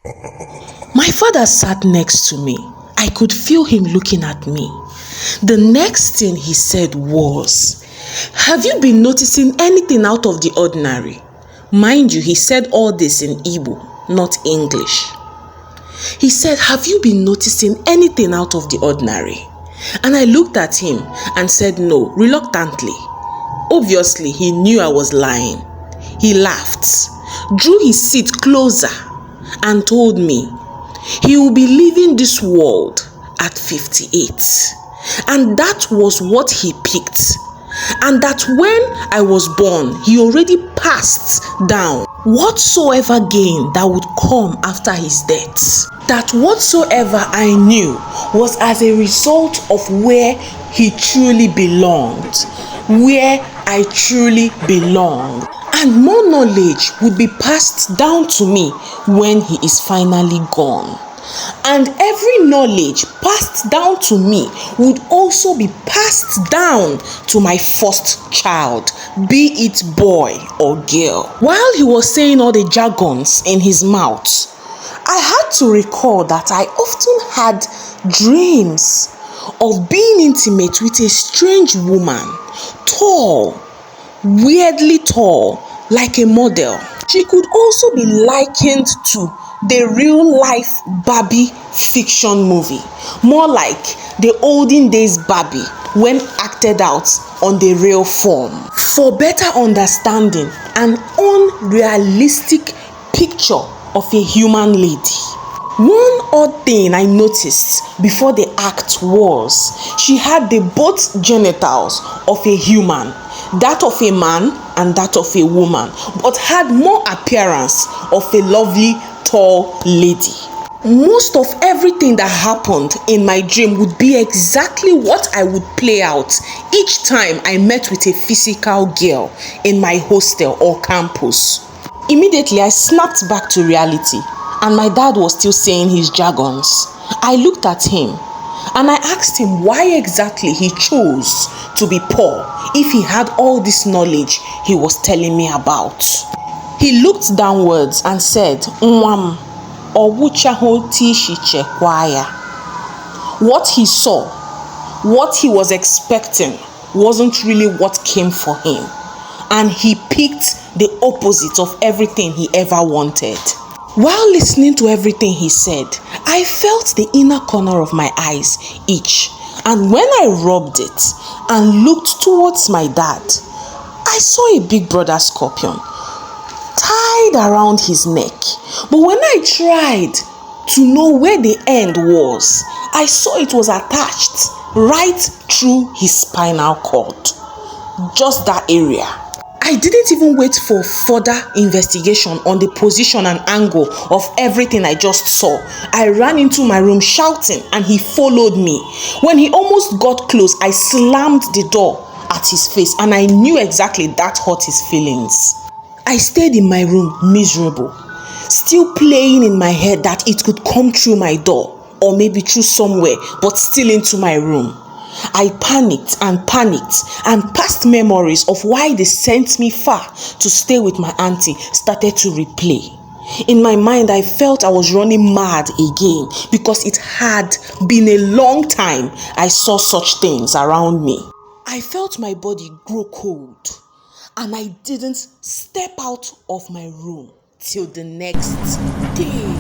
My father sat next to me. I could feel him looking at me. The next thing he said was, "Have you been noticing anything out of the ordinary?" Mind you, he said all this in Igbo, not English. He said, "Have you been noticing anything out of the ordinary?" And I looked at him and said no, reluctantly. Obviously, he knew I was lying. He laughed, drew his seat closer, and told me he will be leaving this world at 58. And that was what he picked. And that when I was born, he already passed down whatsoever gain that would come after his death. That whatsoever I knew was as a result of where he truly belonged, where I truly belong. And more knowledge would be passed down to me when he is finally gone. And every knowledge passed down to me would also be passed down to my first child, be it boy or girl. While he was saying all the jargons in his mouth, I had to recall that I often had dreams of being intimate with a strange woman, tall, weirdly tall, like a model. She could also be likened to the real life Barbie fiction movie, more like the olden days Barbie when acted out on the real form. For better understanding, an unrealistic picture of a human lady. One odd thing I noticed before the act was she had the both genitals of a human, that of a man and that of a woman, but had more appearance of a lovely tall lady. Most of everything that happened in my dream would be exactly what I would play out each time I met with a physical girl in my hostel or campus. Immediately I snapped back to reality, and my dad was still saying his jargons. I looked at him and I asked him why exactly he chose to be poor if he had all this knowledge he was telling me about. He looked downwards and said, "Nwam, owuchaho tishiche kwaya." What he saw, what he was expecting, wasn't really what came for him. And he picked the opposite of everything he ever wanted. While listening to everything he said, I felt the inner corner of my eyes itch. And when I rubbed it and looked towards my dad, I saw a big brother scorpion tied around his neck. But when I tried to know where the end was, I saw it was attached right through his spinal cord. Just that area. I didn't even wait for further investigation on the position and angle of everything I just saw. I ran into my room shouting and he followed me. When he almost got close, I slammed the door at his face and I knew exactly that hurt his feelings. I stayed in my room miserable, still playing in my head that it could come through my door or maybe through somewhere, but still into my room. I panicked and past memories of why they sent me far to stay with my auntie started to replay. In my mind, I felt I was running mad again because it had been a long time I saw such things around me. I felt my body grow cold and I didn't step out of my room till the next day.